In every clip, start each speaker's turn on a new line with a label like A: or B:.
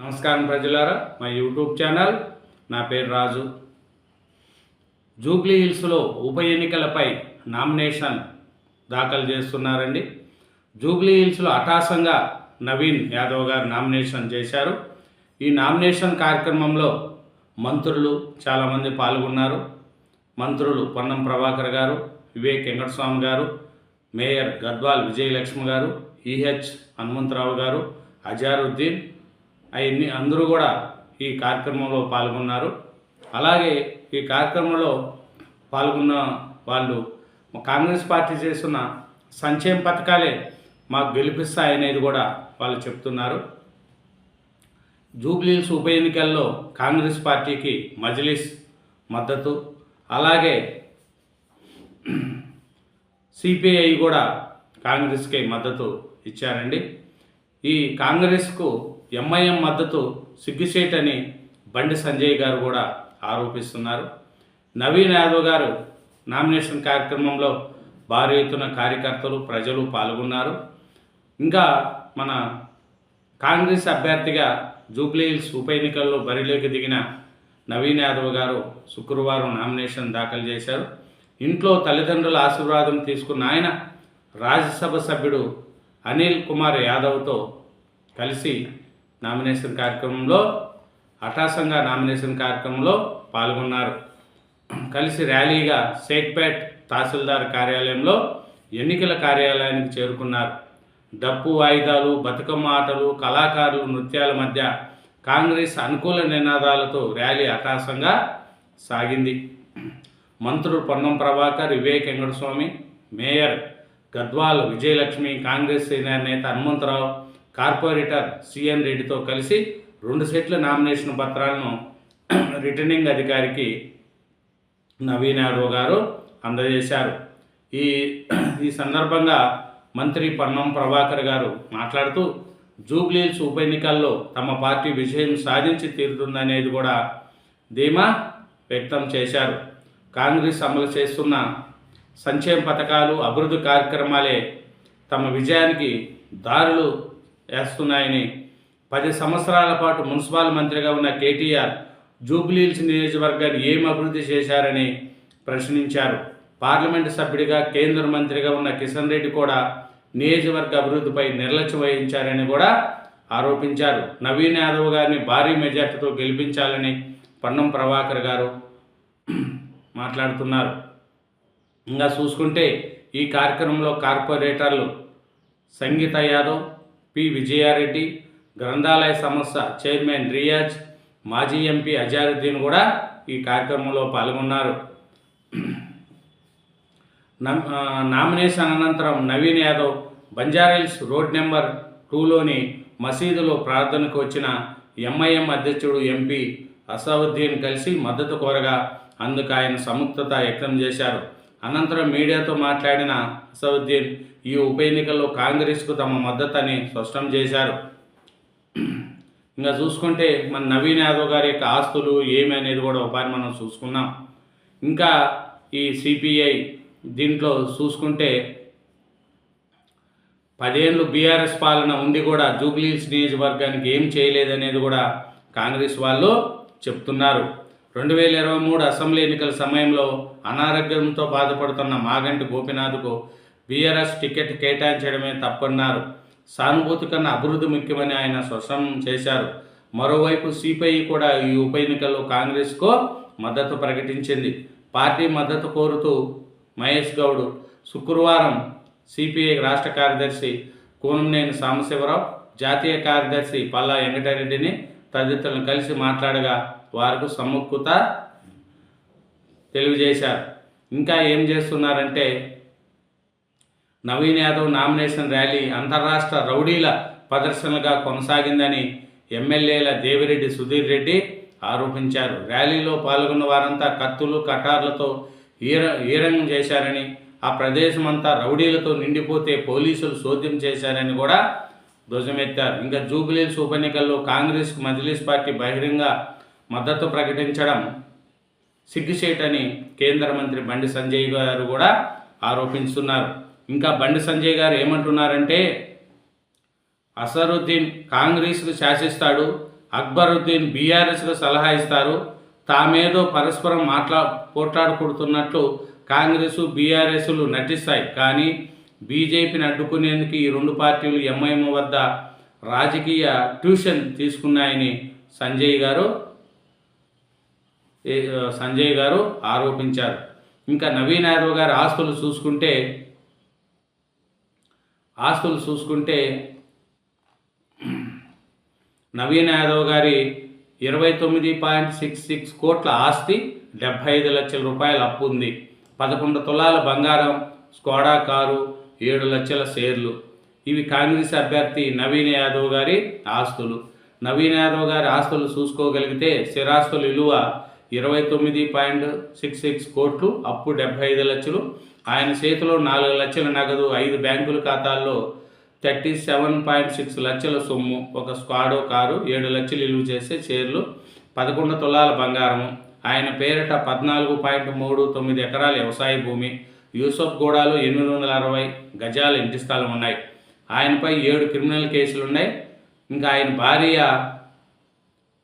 A: నమస్కారం ప్రజలారా, మా యూట్యూబ్ ఛానల్. నా పేరు రాజు. జూబ్లీ హిల్స్లో ఉప ఎన్నికలపై నామినేషన్ దాఖలు చేస్తున్నారండి. జూబ్లీ హిల్స్లో అటాసంగా నవీన్ యాదవ్ గారు నామినేషన్ చేశారు. ఈ నామినేషన్ కార్యక్రమంలో మంత్రులు చాలామంది పాల్గొన్నారు. మంత్రులు పొన్నం ప్రభాకర్ గారు, వివేక్ వెంకటస్వామి గారు, మేయర్ గద్వాల్ విజయలక్ష్మి గారు, ఈహెచ్ హనుమంతరావు గారు, అజారుద్దీన్ అవన్నీ అందరూ కూడా ఈ కార్యక్రమంలో పాల్గొన్నారు. అలాగే ఈ కార్యక్రమంలో పాల్గొన్న వాళ్ళు కాంగ్రెస్ పార్టీ చేస్తున్న సంక్షేమ పథకాలే మాకు గెలిపిస్తాయనేది కూడా వాళ్ళు చెప్తున్నారు. జూబ్లీహిల్స్ ఉప ఎన్నికల్లో కాంగ్రెస్ పార్టీకి మజ్లిస్ మద్దతు, అలాగే సిపిఐ కూడా కాంగ్రెస్కి మద్దతు ఇచ్చారండి. ఈ కాంగ్రెస్కు ఎంఐఎం మద్దతు సిగ్గుచేటని బండి సంజయ్ గారు కూడా ఆరోపిస్తున్నారు. నవీన్ యాదవ్ గారు నామినేషన్ కార్యక్రమంలో భారీ ఎత్తున కార్యకర్తలు, ప్రజలు పాల్గొన్నారు. ఇంకా మన కాంగ్రెస్ అభ్యర్థిగా జూబ్లీహిల్స్ ఉప ఎన్నికల్లో బరిలోకి దిగిన నవీన్ యాదవ్ గారు శుక్రవారం నామినేషన్ దాఖలు చేశారు. ఇంట్లో తల్లిదండ్రుల ఆశీర్వాదం తీసుకున్న ఆయన రాజ్యసభ సభ్యుడు అనిల్ కుమార్ యాదవ్తో కలిసి నామినేషన్ కార్యక్రమంలో పాల్గొన్నారు. కలిసి ర్యాలీగా షేక్పేట్ తహసీల్దార్ కార్యాలయంలో ఎన్నికల కార్యాలయానికి చేరుకున్నారు. డప్పు వాయిదాలు, బతుకమ్మ ఆటలు, కళాకారులు, నృత్యాల మధ్య కాంగ్రెస్ అనుకూల నినాదాలతో ర్యాలీ అటాసంగా సాగింది. మంత్రులు పొన్నం ప్రభాకర్, వివేక్ వెంకటస్వామి, మేయర్ గద్వాల్ విజయలక్ష్మి, కాంగ్రెస్ సీనియర్ నేత హనుమంతరావు, కార్పొరేటర్ సిఎన్ రెడ్డితో కలిసి 2 సెట్ల నామినేషన్ పత్రాలను రిటర్నింగ్ అధికారికి నవీన్ యాదవ్ గారు అందజేశారు. ఈ సందర్భంగా మంత్రి పొన్నం ప్రభాకర్ గారు మాట్లాడుతూ జూబ్లీహిల్స్ ఉప ఎన్నికల్లో తమ పార్టీ విజయం సాధించి తీరుతుందనేది కూడా ధీమా వ్యక్తం చేశారు. కాంగ్రెస్ అమలు చేస్తున్న సంక్షేమ పథకాలు, అభివృద్ధి కార్యక్రమాలే తమ విజయానికి దారులు వేస్తున్నాయని, 10 సంవత్సరాల పాటు మున్సిపల్ మంత్రిగా ఉన్న కేటీఆర్ జూబ్లీహిల్స్ నియోజకవర్గాన్ని ఏం అభివృద్ధి చేశారని ప్రశ్నించారు. పార్లమెంటు సభ్యుడిగా కేంద్ర మంత్రిగా ఉన్న కిషన్ రెడ్డి కూడా నియోజకవర్గ అభివృద్ధిపై నిర్లక్ష్యం వహించారని కూడా ఆరోపించారు. నవీన్ యాదవ్ గారిని భారీ మెజార్టీతో గెలిపించాలని పొన్నం ప్రభాకర్ గారు మాట్లాడుతున్నారు. ఇంకా చూసుకుంటే ఈ కార్యక్రమంలో కార్పొరేటర్లు సంగీత యాదవ్, పి విజయారెడ్డి, గ్రంథాలయ సంస్థ చైర్మన్ రియాజ్, మాజీ ఎంపీ అజారుద్దీన్ కూడా ఈ కార్యక్రమంలో పాల్గొన్నారు. నామినేషన్ అనంతరం నవీన్ యాదవ్ బంజారాహిల్స్ రోడ్ నెంబర్ 2లోని మసీదులో ప్రార్థనకు వచ్చిన ఎంఐఎం అధ్యక్షుడు ఎంపీ అసదుద్దీన్ కలిసి మద్దతు కోరగా అందుకు ఆయన సముక్తత వ్యక్తం చేశారు. అనంతరం మీడియాతో మాట్లాడిన అసదుద్దీన్ ఈ ఉప ఎన్నికల్లో కాంగ్రెస్కు తమ మద్దతుని స్పష్టం చేశారు. ఇంకా చూసుకుంటే మన నవీన్ యాదవ్ గారి యొక్క ఆస్తులు ఏమి అనేది కూడా ఒకసారి మనం చూసుకున్నాం. ఇంకా ఈ సిపిఐ దీంట్లో చూసుకుంటే 10 ఏళ్ళు బీఆర్ఎస్ పాలన ఉండి కూడా జూబ్లీహిల్స్ నియోజకవర్గానికి ఏం చేయలేదనేది కూడా కాంగ్రెస్ వాళ్ళు చెప్తున్నారు. 2023 అసెంబ్లీ ఎన్నికల సమయంలో అనారోగ్యంతో బాధపడుతున్న మాగంటి గోపీనాథ్కు బీఆర్ఎస్ టికెట్ కేటాయించడమే తప్పన్నారు. సానుభూతి కన్నా అభివృద్ధి ముఖ్యమని ఆయన స్పష్టం చేశారు. మరోవైపు సిపిఐ కూడా ఈ ఉప ఎన్నికల్లో కాంగ్రెస్కు మద్దతు ప్రకటించింది. పార్టీ మద్దతు కోరుతూ మహేష్ గౌడ్ శుక్రవారం సిపిఐ రాష్ట్ర కార్యదర్శి కూనంనేని సాంబశివరావు, జాతీయ కార్యదర్శి పల్లా వెంకటరెడ్డిని తదితరులను కలిసి మాట్లాడగా వారికి సముఖత తెలియజేశారు. ఇంకా ఏం చేస్తున్నారంటే నవీన్ యాదవ్ నామినేషన్ ర్యాలీ అంతర్రాష్ట్ర రౌడీల ప్రదర్శనగా కొనసాగిందని ఎమ్మెల్యేల దేవిరెడ్డి సుధీర్ రెడ్డి ఆరోపించారు. ర్యాలీలో పాల్గొన్న వారంతా కత్తులు, కటార్లతో ఈరంగం చేశారని, ఆ ప్రదేశం అంతా రౌడీలతో నిండిపోతే పోలీసులు చోద్యం చేశారని కూడా ధ్వజమెత్తారు. ఇంకా జూబ్లీహిల్స్ ఉప ఎన్నికల్లో కాంగ్రెస్కు మజ్లిస్ పార్టీ బహిరంగ మద్దతు ప్రకటించడం సిగ్గుచేటని కేంద్ర మంత్రి బండి సంజయ్ గారు కూడా ఆరోపిస్తున్నారు. ఇంకా బండి సంజయ్ గారు ఏమంటున్నారంటే అసరుద్దీన్ కాంగ్రెస్కు శాసిస్తాడు, అక్బరుద్దీన్ బీఆర్ఎస్కు సలహా ఇస్తారు. తామేదో పరస్పరం పోట్లాడుకుంటున్నట్లు కాంగ్రెసు బీఆర్ఎస్లు నటిస్తాయి. కానీ బీజేపీని అడ్డుకునేందుకు ఈ రెండు పార్టీలు ఎంఐఎం వద్ద రాజకీయ ట్యూషన్ తీసుకున్నాయని సంజయ్ గారు ఆరోపించారు. ఇంకా నవీన్ యాదవ్ గారి ఆస్తులు చూసుకుంటే నవీన్ యాదవ్ గారి 29.66 కోట్ల ఆస్తి, 75 లక్షల రూపాయల అప్పు ఉంది. 11 తులాల బంగారం, స్కోడా కారు, 7 లక్షల షేర్లు. ఇవి కాంగ్రెస్ అభ్యర్థి నవీన్ యాదవ్ గారి ఆస్తులు. నవీన్ యాదవ్ గారి ఆస్తులు చూసుకోగలిగితే స్థిరాస్తుల విలువ 29.66 కోట్లు, అప్పు 75 లక్షలు, ఆయన చేతిలో 4 లక్షల నగదు, 5 బ్యాంకుల ఖాతాల్లో 37.6 లక్షల సొమ్ము, ఒక స్క్వాడో కారు, 7 లక్షలు విలువ చేసే షేర్లు, 11 తులాల బంగారము, ఆయన పేరిట 14.39 ఎకరాల వ్యవసాయ భూమి, యూసఫ్గూడలో 860 గజాల ఇంటి స్థలం ఉన్నాయి. ఆయనపై 7 క్రిమినల్ కేసులు ఉన్నాయి. ఇంకా ఆయన భార్య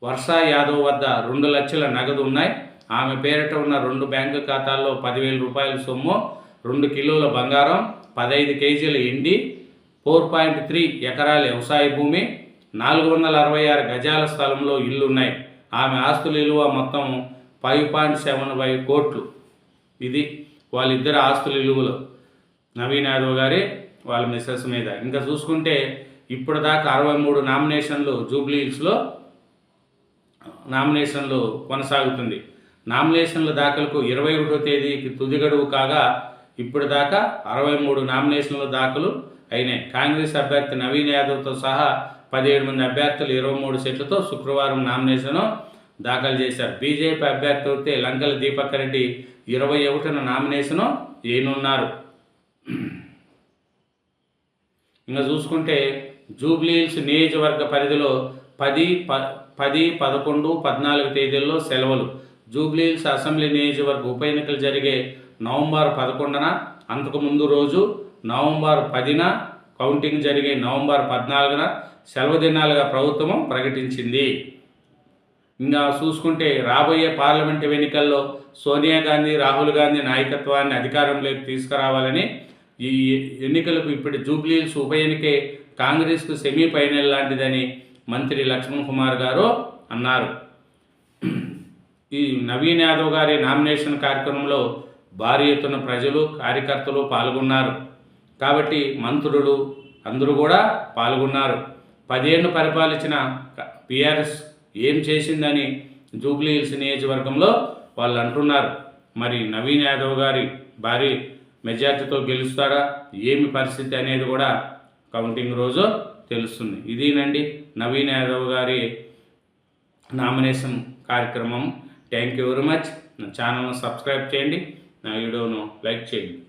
A: వర్షా యాదవ్ వద్ద 2 లక్షల నగదు ఉన్నాయి. ఆమె పేరిట ఉన్న 2 బ్యాంకు ఖాతాల్లో 10,000 రూపాయల సొమ్ము, 2 కిలోల బంగారం, 15 కేజీల ఎండి, 4.3 ఎకరాల వ్యవసాయ భూమి, 466 గజాల స్థలంలో ఇల్లున్నాయి. ఆమె ఆస్తుల విలువ మొత్తం 5.75 కోట్లు. ఇది వాళ్ళిద్దరు ఆస్తుల విలువలు, నవీన్ యాదవ్ గారి వాళ్ళ మిస్సెస్ మీద. ఇంకా చూసుకుంటే ఇప్పుడు దాకా 63 నామినేషన్లు జూబ్లీ హిల్స్లో నామినేషన్లు కొనసాగుతుంది. నామినేషన్ల దాఖలకు 21వ తేదీకి తుది గడువు కాగా ఇప్పుడు దాకా 63 నామినేషన్ల దాఖలు అయినాయి. కాంగ్రెస్ అభ్యర్థి నవీన్ యాదవ్తో సహా 17 మంది అభ్యర్థులు 23 సెట్లతో శుక్రవారం నామినేషన్ దాఖలు చేశారు. బీజేపీ అభ్యర్థి అయితే లంకల దీపక్ రెడ్డి 21న నామినేషను వేయనున్నారు. ఇంకా చూసుకుంటే జూబ్లీ హిల్స్ నియోజకవర్గ పరిధిలో 10, 11, 14 తేదీల్లో సెలవులు. జూబ్లీ హిల్స్ అసెంబ్లీ నియోజకవర్గ ఉప ఎన్నికలు జరిగే నవంబర్ 11న, అంతకుముందు రోజు నవంబర్ 10న, కౌంటింగ్ జరిగే నవంబర్ 14న సెలవు దినాలుగా ప్రభుత్వం ప్రకటించింది. ఇంకా చూసుకుంటే రాబోయే పార్లమెంటు ఎన్నికల్లో సోనియా గాంధీ, రాహుల్ గాంధీ నాయకత్వాన్ని అధికారంలోకి తీసుకురావాలని ఈ ఎన్నికలకు ఇప్పుడు జూబ్లీ హిల్స్ ఉప ఎన్నికే కాంగ్రెస్కు సెమీఫైనల్ లాంటిదని మంత్రి లక్ష్మణ్ కుమార్ గారు అన్నారు. ఈ నవీన్ యాదవ్ గారి నామినేషన్ కార్యక్రమంలో భారీ ఎత్తున ప్రజలు, కార్యకర్తలు పాల్గొన్నారు. కాబట్టి మంత్రులు అందరూ కూడా పాల్గొన్నారు. 10 ఏళ్ళు పరిపాలించిన బీఆర్ఎస్ ఏం చేసిందని జూబ్లీ హిల్స్ నియోజకవర్గంలో వాళ్ళు అంటున్నారు. మరి నవీన్ యాదవ్ గారి భారీ మెజార్టీతో గెలుస్తాడా, ఏమి పరిస్థితి అనేది కూడా కౌంటింగ్ రోజు తెలుస్తుంది. ఇదేనండి నవీన్ యాదవ్ గారి నామినేషన్ కార్యక్రమం. Thank you very much. నా ఛానల్ను సబ్స్క్రైబ్ చేయండి, నా వీడియోను లైక్ చేయండి.